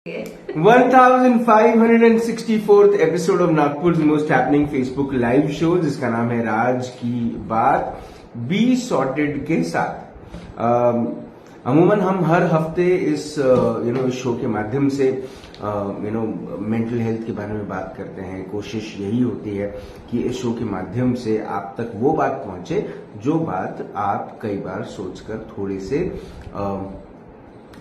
1564th episode of Nagpur most happening Facebook live show, जिसका नाम है राज की बात बी सॉर्टेड के साथ। अमूमन हम हर हफ्ते इस शो के माध्यम से मेंटल हेल्थ के बारे में बात करते हैं। कोशिश यही होती है कि इस शो के माध्यम से आप तक वो बात पहुंचे जो बात आप कई बार सोचकर थोड़े से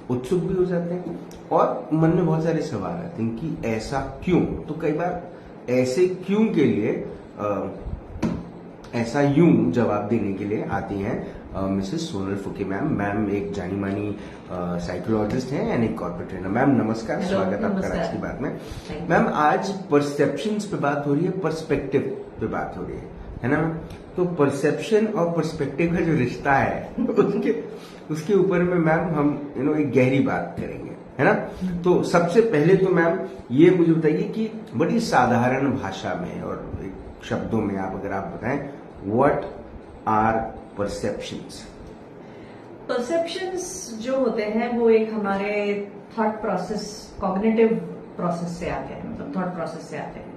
उत्सुक भी हो जाते हैं और मन में बहुत सारे सवाल आते हैं कि ऐसा क्यों। तो कई बार ऐसे क्यों के लिए ऐसा यूं जवाब देने के लिए आती हैं मिसेस सोनल फुके मैम। मैम एक जानी मानी साइकोलॉजिस्ट हैं एंड एक कॉर्पोरेट ट्रेनर। मैम नमस्कार, स्वागत आपका आज की बात में। मैम आज परसेप्शंस पे बात हो रही है, पर्सपेक्टिव पे बात हो रही है ना मैम। तो परसेप्शन और पर्सपेक्टिव का जो रिश्ता है उसके ऊपर में मैम हम एक गहरी बात करेंगे, है ना। तो सबसे पहले तो मैम ये मुझे बताइए कि बड़ी साधारण भाषा में और एक शब्दों में आप बताएं, व्हाट आर परसेप्शंस। परसेप्शंस जो होते हैं वो एक हमारे थॉट प्रोसेस, कॉग्निटिव प्रोसेस से आते हैं, मतलब थॉट प्रोसेस से आते हैं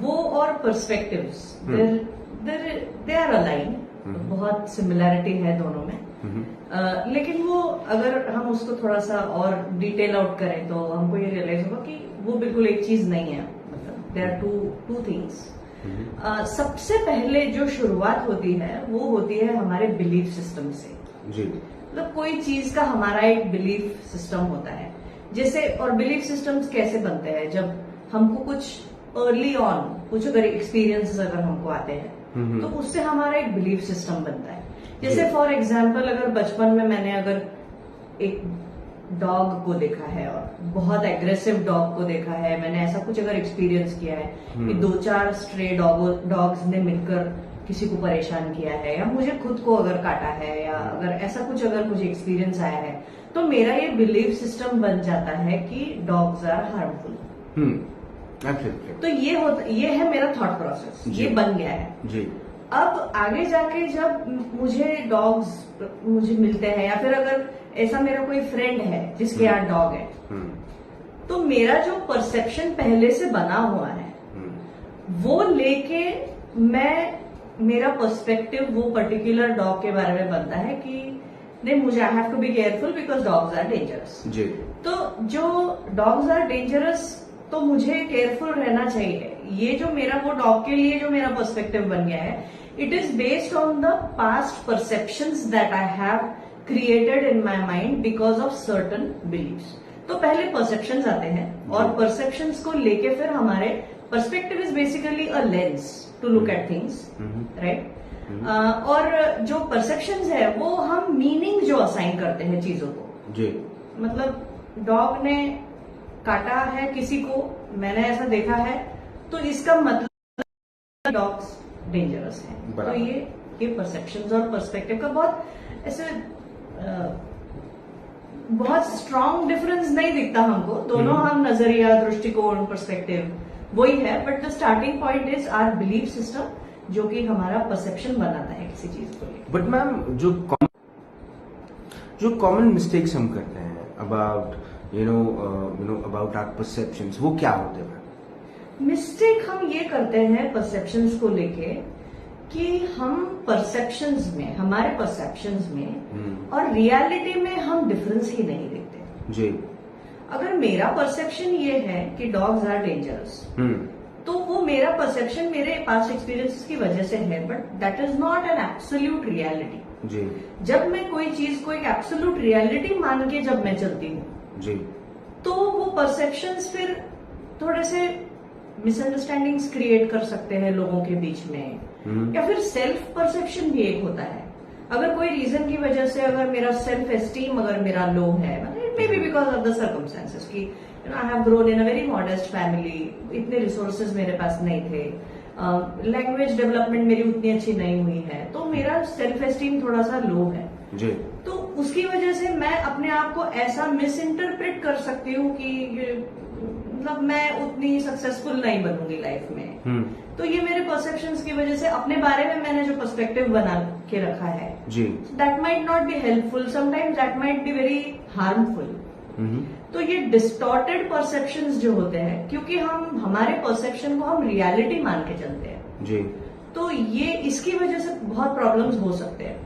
वो। और पर्सपेक्टिव्स दे आर अलाइन, बहुत सिमिलैरिटी है दोनों में। लेकिन वो अगर हम उसको थोड़ा सा और डिटेल आउट करें तो हमको ये रियलाइज होगा कि वो बिल्कुल एक चीज नहीं है, मतलब देयर आर टू थिंग्स। सबसे पहले जो शुरुआत होती है वो होती है हमारे बिलीफ सिस्टम से जी। मतलब कोई चीज का हमारा एक बिलीफ सिस्टम होता है जैसे। और बिलीफ सिस्टम्स कैसे बनते हैं, जब हमको कुछ अर्ली ऑन कुछ अगर एक्सपीरियंसेस अगर हमको आते हैं तो उससे हमारा एक बिलीफ सिस्टम बनता है। जैसे फॉर एग्जाम्पल अगर बचपन में मैंने अगर एक डॉग को देखा है और बहुत एग्रेसिव डॉग को देखा है, मैंने ऐसा कुछ अगर एक्सपीरियंस किया है कि 2-4 स्ट्रे डॉग्स ने मिलकर किसी को परेशान किया है, या मुझे खुद को अगर काटा है, या अगर ऐसा कुछ अगर मुझे एक्सपीरियंस आया है, तो मेरा ये बिलीफ सिस्टम बन जाता है कि डॉग्स आर हार्मफुल। तो ये है मेरा थॉट प्रोसेस, ये बन गया है जी। अब आगे जाके जब मुझे मिलते हैं, या फिर अगर ऐसा मेरा कोई फ्रेंड है जिसके यहाँ डॉग है, तो मेरा जो परसेप्शन पहले से बना हुआ है वो लेके मेरा पर्सपेक्टिव वो पर्टिकुलर डॉग के बारे में बनता है कि नहीं, मुझे I have to be careful because dogs are dangerous जी। तो जो डॉग्स आर डेंजरस तो मुझे केयरफुल रहना चाहिए। ये जो मेरा वो डॉग के लिए जो मेरा पर्सपेक्टिव बन गया है, it is based on the past perceptions that I have created in my mind because of certain beliefs. तो पहले परसेप्शंस आते हैं और परसेप्शंस को लेके फिर हमारे perspective is basically a lens to look at things, right. और जो परसेप्शंस है वो हम मीनिंग जो असाइन करते हैं चीजों को जी। मतलब डॉग ने काटा है किसी को, मैंने ऐसा देखा है, तो इसका मतलब डॉग्स डेंजरस है। तो ये परसेप्शंस और पर्सपेक्टिव का बहुत ऐसे बहुत स्ट्रांग डिफरेंस नहीं दिखता हमको। दोनों हम नजरिया, दृष्टिकोण, पर्सपेक्टिव वही है, but the starting point is our belief system जो कि हमारा परसेप्शन बनाता है किसी चीज को लेकर। बट मैम जो कॉमन मिस्टेक्स हम करते हैं अबाउट अबाउट आवर परसेप्शंस, वो क्या होते हैं? मिस्टेक हम ये करते हैं परसेप्शंस को लेके कि हम परसेप्शंस में, हमारे परसेप्शंस में और रियलिटी में हम डिफरेंस ही नहीं देखते जी। अगर मेरा परसेप्शन ये है कि डॉग्स आर डेंजरस, तो वो मेरा परसेप्शन मेरे पास्ट एक्सपीरियंसेस की वजह से है, but that is not an absolute reality जी। जब मैं कोई चीज को एक एब्सोल्यूट रियलिटी मान के जब मैं चलती हूँ जी, तो वो परसेप्शंस फिर थोड़े से मिसअंडरस्टैंडिंग्स क्रिएट कर सकते हैं लोगों के बीच में, या फिर सेल्फ परसेप्शन भी एक होता है। अगर कोई रीजन की वजह से अगर मेरा सेल्फ एस्टीम अगर मेरा लो है, it may be because of the circumstances कि I have grown in a very modest family, इतने रिसोर्सेज मेरे पास नहीं थे, लैंग्वेज डेवलपमेंट मेरी उतनी अच्छी नहीं हुई है, तो मेरा सेल्फ एस्टीम थोड़ा सा लो है जी। तो उसकी वजह से मैं अपने आप को ऐसा मिस इंटरप्रेट कर सकती हूँ कि मतलब मैं उतनी सक्सेसफुल नहीं बनूंगी लाइफ में। तो ये मेरे परसेप्शंस की वजह से अपने बारे में मैंने जो पर्सपेक्टिव बना के रखा है जी, that might not be helpful, sometimes that might be very harmful. तो ये डिस्टॉर्टेड परसेप्शंस जो होते हैं, क्योंकि हम हमारे परसेप्शन को हम रियलिटी मान के चलते हैं जी, तो ये इसकी वजह से बहुत प्रॉब्लम्स हो सकते हैं।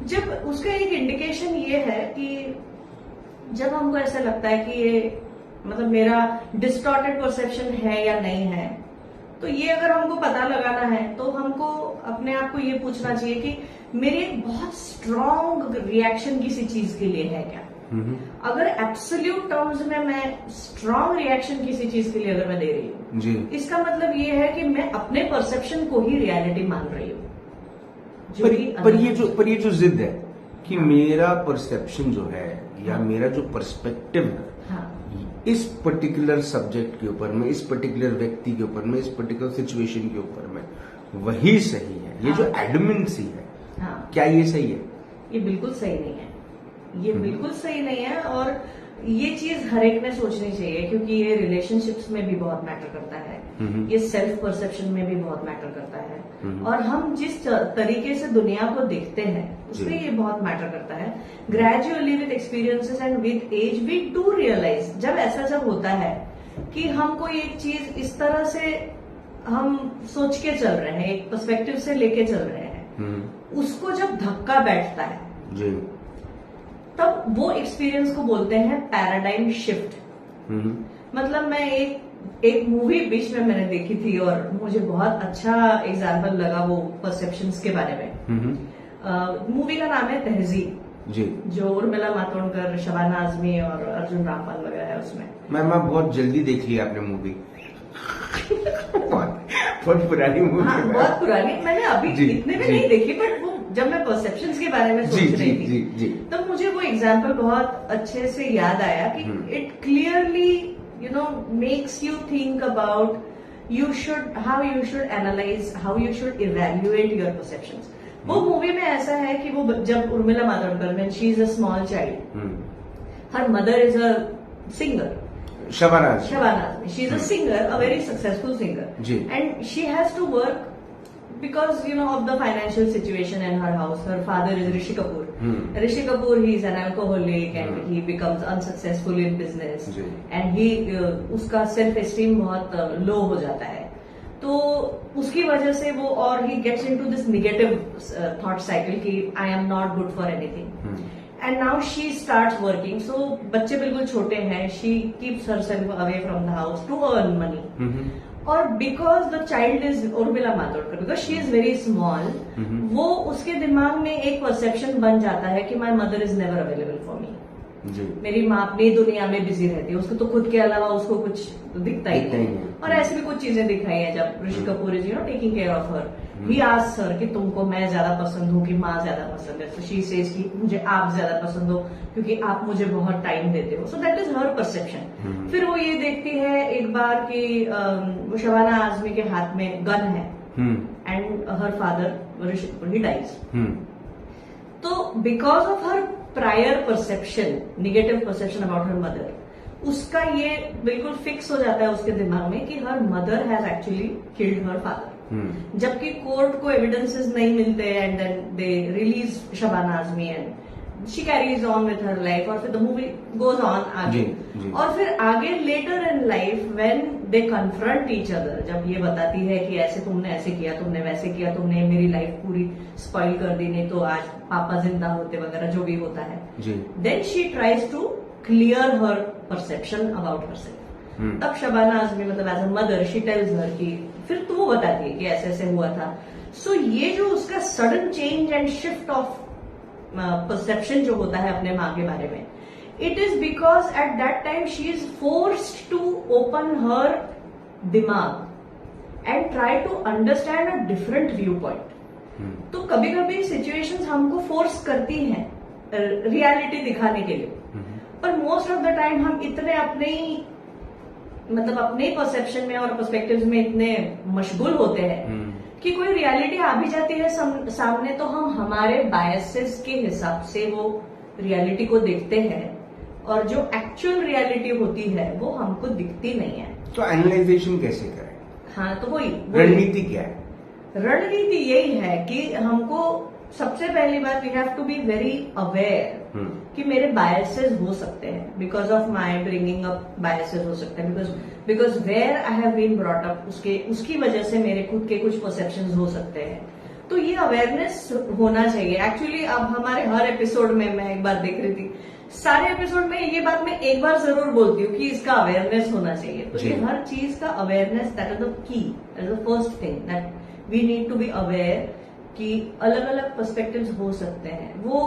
जब उसका एक इंडिकेशन ये है कि जब हमको ऐसा लगता है कि ये मतलब मेरा डिस्टॉर्टेड परसेप्शन है या नहीं है, तो ये अगर हमको पता लगाना है तो हमको अपने आप को ये पूछना चाहिए कि मेरी एक बहुत स्ट्रांग रिएक्शन किसी चीज के लिए है क्या। अगर एब्सोल्यूट टर्म्स में मैं स्ट्रांग रिएक्शन किसी चीज के लिए अगर मैं दे रही हूँ जी, इसका मतलब ये है कि मैं अपने परसेप्शन को ही रियलिटी मान रही हूँ। पर ये जो जिद है कि मेरा परसेप्शन जो है या मेरा जो पर्सपेक्टिव है हाँ इस पर्टिकुलर सब्जेक्ट के ऊपर में, इस पर्टिकुलर व्यक्ति के ऊपर में, इस पर्टिकुलर सिचुएशन के ऊपर में वही सही है, ये जो एडमिनेंसी है, हाँ क्या ये सही है? ये बिल्कुल सही नहीं है, ये बिल्कुल सही नहीं है। और ये चीज हर एक ने सोचनी चाहिए, क्योंकि ये रिलेशनशिप्स में भी बहुत मैटर करता है, ये सेल्फ परसेप्शन में भी बहुत मैटर करता है, और हम जिस तरीके से दुनिया को देखते हैं उसमें ये बहुत मैटर करता है। Gradually with experiences and with age we do realise, जब होता है कि हमको एक चीज इस तरह से हम सोच के चल रहे हैं, एक पर्सपेक्टिव से लेके चल रहे हैं, उसको जब धक्का बैठता है जी, तब वो एक्सपीरियंस को बोलते हैं पैराडाइम शिफ्ट। मतलब मैं एक मूवी बीच में मैंने देखी थी और मुझे बहुत अच्छा एग्जाम्पल लगा वो परसेप्शंस के बारे में। मूवी का नाम है तहजीब जी, जो उर्मिला मातोंडकर, शबाना आजमी और अर्जुन रामपाल वगैरह है उसमें। मैम आप बहुत जल्दी देख लिया आपने मूवी। बहुत पुरानी मूवी हाँ, है। बहुत पुरानी, मैंने अभी जी, इतने में जी। नहीं देखी, बट वो जब मैं परसेप्शंस के बारे में सोच जी, रही जी, जी, जी। थी तब मुझे वो एग्जाम्पल बहुत अच्छे से याद आया कि it clearly makes you think about how you should analyse, how you should evaluate your perceptions. वो मूवी में ऐसा है कि वो जब उर्मिला मातोंडकर में she is a small child, her mother is a singer, Shabana Azmi. She's a singer, a very successful singer. जी. And she has to work because, of the financial situation in her house. Her father is Rishi Kapoor. Rishi Kapoor, he is an alcoholic and he becomes unsuccessful in business. जी. And उसका self esteem बहुत low हो जाता है. तो उसकी वजह से वो और he gets into this negative thought cycle कि I am not good for anything. And now she starts working. So बच्चे बिल्कुल छोटे हैं. She keeps herself away from the house to earn money. और because the child is Urmila Matondkar, because she is very small, वो उसके दिमाग में एक परसेप्शन बन जाता है कि my mother is never available for me. जी, मेरी माँ अपनी दुनिया में बिजी रहती है, उसको तो खुद के अलावा उसको कुछ दिखता ही नहीं। और ऐसी भी कुछ चीजें दिखाई है जब Rishi Kapoor is taking care of her, he asks her कि तुमको मैं ज्यादा पसंद हूँ कि माँ ज्यादा पसंद है, तो शी सेज कि मुझे आप ज्यादा पसंद हो क्योंकि आप मुझे बहुत टाइम देते हो। So that is her perception. फिर वो ये देखती है एक बार कि वो शबाना आजमी के हाथ में गन है and her father Rishi Kapoor he dies. तो because of her prior perception, negative perception about her mother, उसका ये बिल्कुल फिक्स हो जाता है उसके दिमाग में कि her mother has actually killed her father. जबकि कोर्ट को एविडेंसेस नहीं मिलते and then they release Shabana Azmi and she carries on with her life, और फिर द मूवी गोज ऑन आगे। जी. और फिर आगे later in life when they confront each other, जब ये बताती है कि ऐसे तुमने ऐसे किया, तुमने वैसे किया, तुमने मेरी लाइफ पूरी स्पॉइल कर दी, नहीं तो आज पापा जिंदा होते वगैरह जो भी होता है, then she tries to clear her perception about herself. तब शबाना आजमी मतलब as a mother she tells her की, फिर तो वो बताती है कि ऐसे ऐसे हुआ था। सो ये जो उसका sudden change and shift of perception जो होता है अपने माँ के बारे में, it is because at that time she is forced to open her दिमाग and try to understand a different view point. तो कभी कभी सिचुएशंस हमको फोर्स करती हैं रियलिटी दिखाने के लिए, पर मोस्ट ऑफ द टाइम हम इतने अपने परसेप्शन में और पर्सपेक्टिव्स में इतने मशगूल होते हैं कि कोई रियलिटी आ भी जाती है सामने, तो हम हमारे बायसेस के हिसाब से वो रियलिटी को देखते हैं और जो एक्चुअल रियलिटी होती है वो हमको दिखती नहीं है। तो एनालाइजेशन कैसे करें? हाँ, तो वही रणनीति क्या है? रणनीति यही है कि हमको सबसे पहली बात, we have to be very aware कि मेरे बायसेस हो सकते हैं, because of my bringing up biases हो सकते हैं, because where I have been brought up उसकी वजह से मेरे खुद के कुछ परसेप्शंस हो सकते हैं। तो ये अवेयरनेस होना चाहिए। एक्चुअली अब हमारे हर एपिसोड में, मैं एक बार देख रही थी, सारे एपिसोड में ये बात मैं एक बार जरूर बोलती हूँ कि इसका अवेयरनेस होना चाहिए। तो ये हर चीज का awareness, that is the key, that is the first thing that we need to be aware कि अलग अलग पर्सपेक्टिव्स हो सकते हैं। वो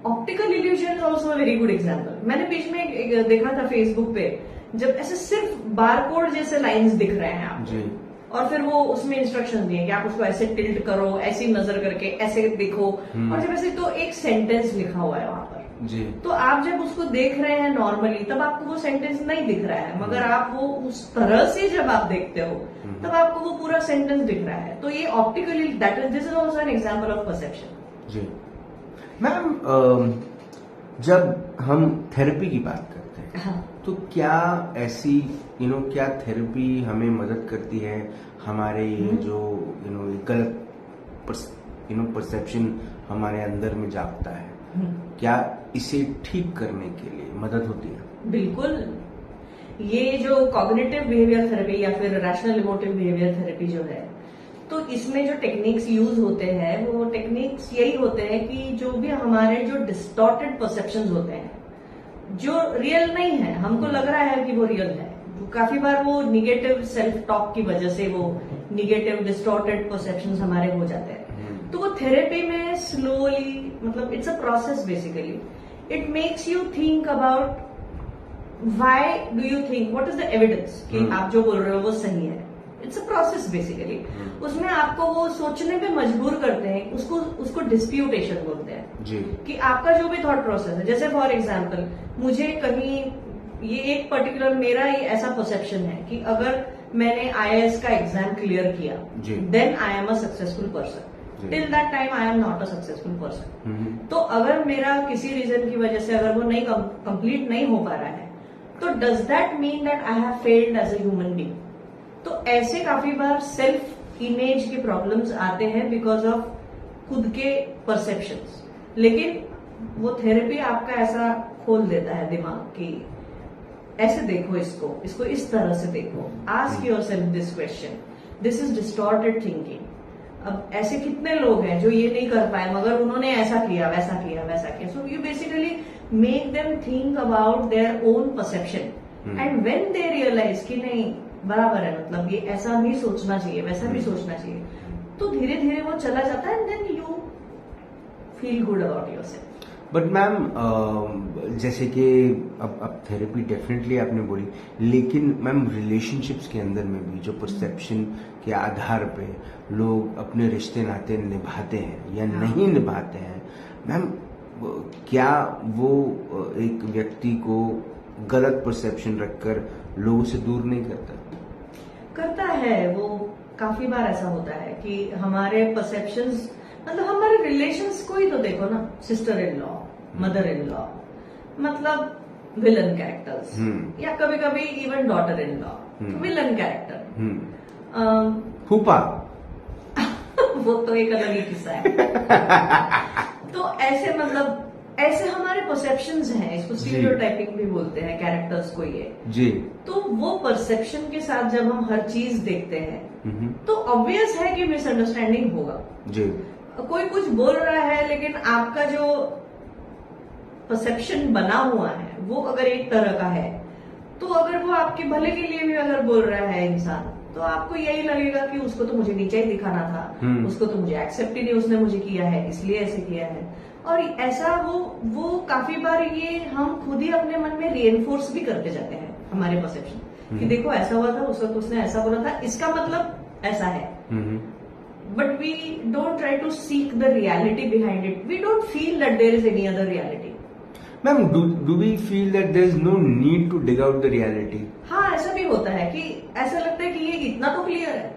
optical illusion is also very good example. मैंने बीच में एक देखा था फेसबुक पे, जब ऐसे सिर्फ बारकोड जैसे लाइंस दिख रहे हैं आपको, और फिर वो उसमें इंस्ट्रक्शन दिए कि आप उसको ऐसे टिल्ट करो, ऐसी नजर करके ऐसे देखो, और जब ऐसे तो एक सेंटेंस लिखा हुआ है वहां पर जी। तो आप जब उसको देख रहे हैं नॉर्मली, तब आपको वो सेंटेंस नहीं दिख रहा है, मगर आप वो उस तरह से जब आप देखते हो तब आपको वो पूरा सेंटेंस दिख रहा है। तो ये optically, that is, this is also an example of perception. जी मैम, जब हम थेरेपी की बात करते हैं, हाँ, तो क्या ऐसी क्या थेरेपी हमें मदद करती है हमारे ये जो गलत परसेप्शन हमारे अंदर में जागता है, क्या इसे ठीक करने के लिए मदद होती है? बिल्कुल। ये जो कॉग्निटिव बिहेवियर थेरेपी या फिर रैशनल इमोटिव बिहेवियर थेरेपी जो है, तो इसमें जो टेक्निक्स यूज होते हैं वो टेक्निक्स यही होते हैं कि जो भी हमारे जो डिस्टॉर्टेड परसेप्शंस होते हैं, जो रियल नहीं है, हमको लग रहा है कि वो रियल है, काफी बार वो निगेटिव सेल्फ टॉक की वजह से वो निगेटिव डिस्टॉर्टेड परसेप्शंस हमारे हो जाते हैं। तो वो थेरेपी में स्लोली, मतलब it's a process basically, it makes you think about why do you think, what is the evidence कि आप जो बोल रहे हो वो सही है। It's a process basically. उसमें आपको वो सोचने पे मजबूर करते हैं, उसको डिस्प्यूटेशन बोलते हैं जी। कि आपका जो भी थॉट प्रोसेस है, जैसे फॉर एग्जाम्पल मुझे कहीं, ये एक पर्टिकुलर मेरा ये ऐसा परसेप्शन है कि अगर मैंने IAS का एग्जाम क्लियर किया, then I am a successful person. Till that time I am not a successful person. तो अगर मेरा किसी रीजन की वजह से अगर वो नहीं कंप्लीट नहीं हो पा रहा है, तो does that mean that I have failed as a human being? तो ऐसे काफी बार सेल्फ इमेज के प्रॉब्लम्स आते हैं बिकॉज ऑफ खुद के परसेप्शंस। लेकिन वो थेरेपी आपका ऐसा खोल देता है दिमाग की, ऐसे देखो इसको इस तरह से देखो, ask yourself this question, this is distorted thinking. अब ऐसे कितने लोग हैं जो ये नहीं कर पाए, मगर उन्होंने ऐसा किया, वैसा किया, वैसा किया। So you basically make them think about their own perception, and when they realise कि नहीं बराबर है, मतलब ये ऐसा भी सोचना चाहिए, वैसा भी सोचना चाहिए, तो धीरे धीरे वो चला जाता है, and then you feel good about yourself. But ma'am, जैसे कि अब थेरेपी डेफिनेटली आपने बोली, लेकिन मैम रिलेशनशिप्स के अंदर में भी जो परसेप्शन के आधार पे लोग अपने रिश्ते नाते निभाते हैं या नहीं निभाते हैं, मैम क्या वो एक व्यक्ति को गलत परसेप्शन रखकर लोगों से दूर नहीं करता है? वो काफी बार ऐसा होता है कि हमारे परसेप्शंस, मतलब हमारे रिलेशंस को ही तो देखो ना, sister in law, mother in law, मतलब विलन कैरेक्टर्स, या कभी कभी even daughter in law, villain character, फूफा वो तो एक अलग ही किस्सा है। तो ऐसे, मतलब ऐसे हमारे परसेप्शंस हैं, इसको स्टीरियोटाइपिंग भी बोलते हैं कैरेक्टर्स को ये जी। तो वो परसेप्शन के साथ जब हम हर चीज देखते हैं तो ऑब्वियस है कि मिसअंडरस्टैंडिंग होगा जी। कोई कुछ बोल रहा है, लेकिन आपका जो परसेप्शन बना हुआ है वो अगर एक तरह का है, तो अगर वो आपके भले के लिए भी अगर बोल रहा है इंसान, तो आपको यही लगेगा कि उसको तो मुझे नीचे ही दिखाना था, उसको तो मुझे एक्सेप्ट ही नहीं उसने मुझे किया है, इसलिए ऐसे किया है। और ऐसा वो काफी बार ये हम खुद ही अपने मन में रिएनफोर्स भी करते जाते हैं हमारे परसेप्शन, कि देखो ऐसा हुआ था, उस वक्त उसने ऐसा बोला था, इसका मतलब ऐसा है। But we don't try to seek the reality behind it, we don't feel that there is any other reality. Ma'am, do we feel that there is no need to dig out the reality? हाँ, ऐसा भी होता है कि ऐसा लगता है कि ये इतना तो क्लियर है,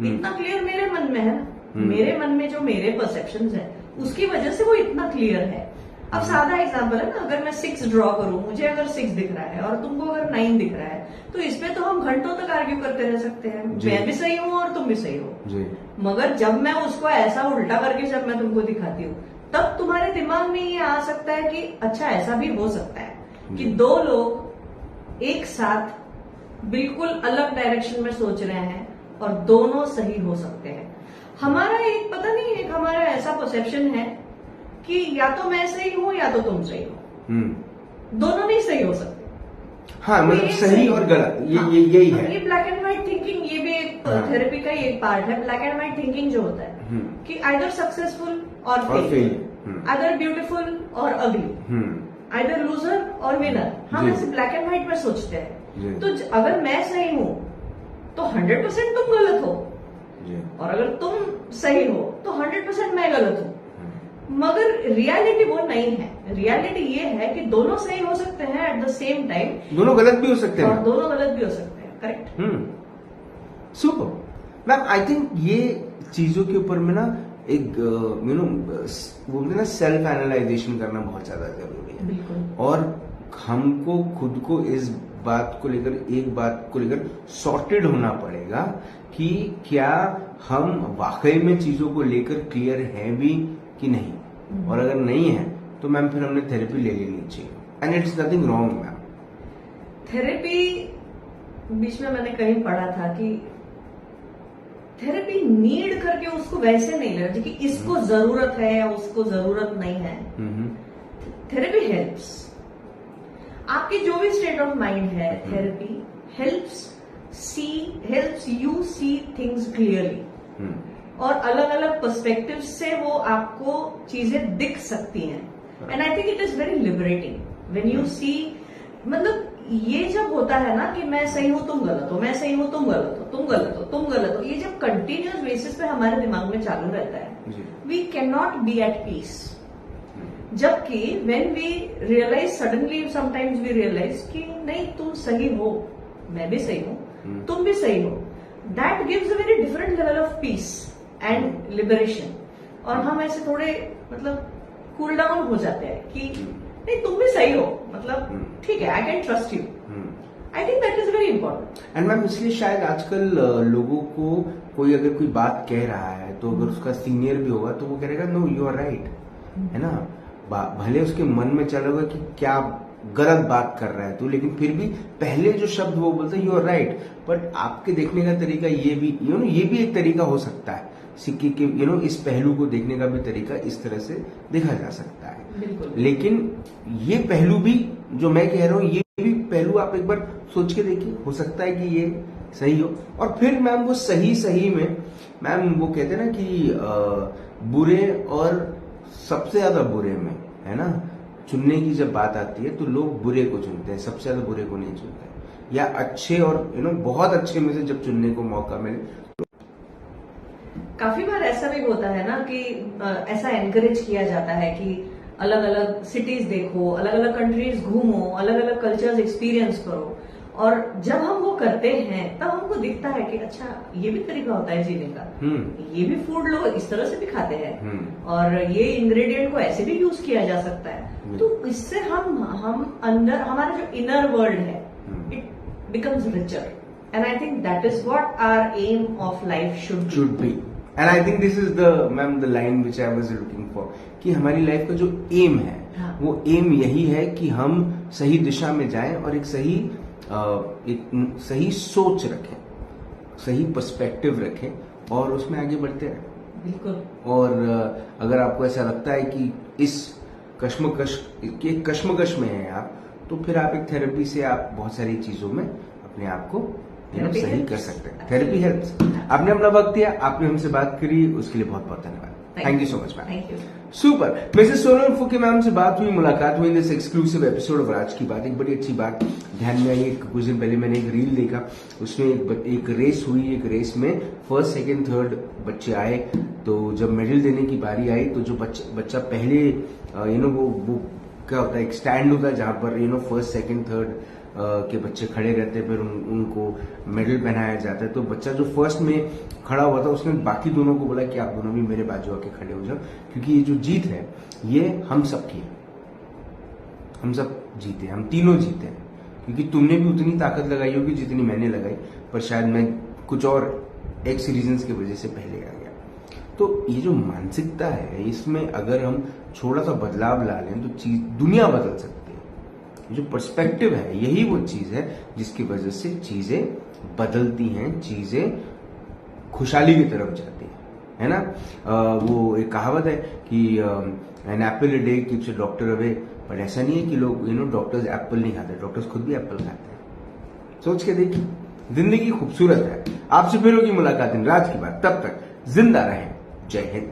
इतना क्लियर मेरे मन में है ना, मेरे मन में जो मेरे परसेप्शंस है उसकी वजह से वो इतना क्लियर है। अब सादा एग्जांपल है ना, अगर मैं 6 ड्रॉ करूं, मुझे अगर 6 दिख रहा है और तुमको अगर 9 दिख रहा है, तो इसमें तो हम घंटों तक आर्ग्यू करते रह सकते हैं, मैं भी सही हूँ और तुम भी सही हो जी। मगर जब मैं उसको ऐसा उल्टा करके जब मैं तुमको दिखाती हूँ, तब तुम्हारे दिमाग में ये आ सकता है कि अच्छा ऐसा भी हो सकता है कि दो लोग एक साथ बिल्कुल अलग डायरेक्शन में सोच रहे हैं और दोनों सही हो सकते हैं। हमारा एक पता नहीं, एक हमारा ऐसा परसेप्शन है कि या तो मैं सही हूँ या तो तुम सही हो, दोनों नहीं सही हो सकते। हाँ, मतलब सही और गलत ये यही है। ये ब्लैक एंड व्हाइट थिंकिंग, ये भी एक थेरेपी का ही एक पार्ट है। ब्लैक एंड व्हाइट थिंकिंग जो होता है कि आइदर सक्सेसफुल और फेल, आइदर ब्यूटीफुल और अगली, आइदर लूजर और विनर। हम ऐसे ब्लैक एंड व्हाइट में सोचते हैं। तो अगर मैं सही हूँ तो 100% तुम गलत हो, और अगर तुम सही हो तो 100% मैं गलत हूँ। मगर रियलिटी वो नहीं है। रियलिटी ये है कि दोनों सही हो सकते हैं एट द सेम टाइम, दोनों गलत भी हो सकते हैं और दोनों गलत भी हो सकते हैं। Correct. Super ma'am, I think ये चीजों के ऊपर में ना एक वो बोलते ना सेल्फ एनालाइजेशन करना बहुत ज्यादा जरूरी है। बिल्कुल। और हमको खुद को इस बात को लेकर, एक बात को लेकर सॉर्टेड होना पड़ेगा कि क्या हम वाकई में चीजों को लेकर क्लियर हैं भी कि नहीं, और अगर नहीं है तो मैम फिर हमने थेरेपी ले लेनी चाहिए। And it's nothing wrong ma'am. Therapy, बीच में मैंने कहीं पढ़ा था कि थेरेपी नीड करके उसको वैसे नहीं लेना कि इसको जरूरत है या उसको जरूरत नहीं है। थेरेपी हेल्प्स आपकी जो भी स्टेट ऑफ माइंड है। Therapy helps you see things clearly, और अलग अलग पर्सपेक्टिव से वो आपको चीजें दिख सकती हैं। And I think it is very liberating when you see, मतलब ये जब होता है ना कि मैं सही हूं तुम गलत हो, मैं सही हूं तुम गलत हो, तुम गलत हो तुम गलत हो, ये जब कंटिन्यूअस बेसिस पे हमारे दिमाग में चालू रहता है, we can not be at peace. जबकि when we realise, suddenly sometimes we realise कि नहीं तुम सही हो, मैं भी सही हूं, तुम भी सही हो, that gives a very different level of peace and liberation. और हम ऐसे थोड़े मतलब कूल डाउन हो जाते हैं कि नहीं तुम भी सही हो, मतलब ठीक है, I can trust you. I think that is very important. And ma'am इसलिए शायद आजकल लोगों को कोई अगर कोई बात कह रहा है तो अगर उसका सीनियर भी होगा तो वो कहेगा नो यू आर राइट, है ना। भले उसके मन में चल रहा होगा कि क्या गलत बात कर रहा है तो, लेकिन फिर भी पहले जो शब्द वो बोलता है यू आर राइट, बट आपके देखने का तरीका ये भी ये भी एक तरीका हो सकता है। सिक्के के इस पहलू को देखने का भी तरीका इस तरह से देखा जा सकता है। लेकिन ये पहलू भी जो मैं कह रहा हूँ, ये भी पहलू आप एक बार सोच के देखिए, हो सकता है कि ये सही हो। और फिर मैम वो सही में मैम वो कहते हैं ना कि बुरे और सबसे ज्यादा बुरे में, है ना, चुनने की जब बात आती है तो लोग बुरे को चुनते हैं, सबसे ज्यादा बुरे को नहीं चुनते। या अच्छे और बहुत अच्छे में से जब चुनने को मौका मिले। काफी बार ऐसा भी होता है ना कि ऐसा एनकरेज किया जाता है कि अलग अलग सिटीज देखो, अलग अलग कंट्रीज घूमो, अलग अलग कल्चर्स एक्सपीरियंस करो। और जब हम वो करते हैं तब हमको दिखता है कि अच्छा ये भी तरीका होता है जीने का, ये भी फूड लोग इस तरह से भी खाते हैं, और ये इंग्रेडिएंट को ऐसे भी यूज किया जा सकता है। तो इससे हम अंदर हमारा जो इनर वर्ल्ड है it becomes richer, and I think that is what our aim of life should be. And I think this is the line which I was looking for, कि हमारी लाइफ का जो एम है, वो M यही है कि हम सही दिशा में जाएं और एक सही सोच रखें, सही पर्सपेक्टिव रखें और उसमें आगे बढ़ते रहें। बिल्कुल। और अगर आपको ऐसा लगता है कि इस कश्मकश में हैं आप, तो फिर आप एक थेरेपी से आप बहुत सारी चीजों में अपने आप को सही कर सकते हैं। Therapy helps. आपने अपना वक्त दिया, आपने हमसे बात करी, उसके लिए बहुत बहुत धन्यवाद। Thank you so much ma'am. Thank you. Super. Mrs Sonal Phuke ma'am से बात हुई, मुलाकात हुई, दिस एक्सक्लूसिव एपिसोड ऑफ आज की बात। एक बड़ी अच्छी बात ध्यान में आई, कुछ दिन पहले मैंने एक रील देखा, उसमें एक रेस हुई, एक रेस में फर्स्ट सेकंड थर्ड बच्चे आए, तो जब मेडल देने की बारी आई तो जो बच्चा पहले वो क्या होता है, एक स्टैंड होता है जहां पर फर्स्ट सेकंड थर्ड के बच्चे खड़े रहते हैं, फिर उनको मेडल पहनाया जाता है। तो बच्चा जो फर्स्ट में खड़ा हुआ था उसने बाकी दोनों को बोला कि आप दोनों भी मेरे बाजू आके खड़े हो जाओ, क्योंकि ये जो जीत है ये हम सब की है, हम सब जीते, हम तीनों जीते हैं, क्योंकि तुमने भी उतनी ताकत लगाई होगी जितनी मैंने लगाई, पर शायद मैं कुछ और एक्स रीजंस की वजह से पहले आ गया। तो ये जो मानसिकता है, इसमें अगर हम थोड़ा सा बदलाव ला लें तो चीज दुनिया बदल सकती है। जो पर्सपेक्टिव है, यही वो चीज है जिसकी वजह से चीजें बदलती हैं, चीजें खुशहाली की तरफ जाती है ना। वो एक कहावत है कि an apple a day keeps a doctor away, पर ऐसा नहीं है कि लोग डॉक्टर्स एप्पल नहीं खाते, डॉक्टर्स खुद भी एप्पल खाते हैं। सोच के देखिए, जिंदगी खूबसूरत है। आपसे फिर होगी मुलाकात इन राज की बात, तब तक जिंदा रहें। जय हिंद।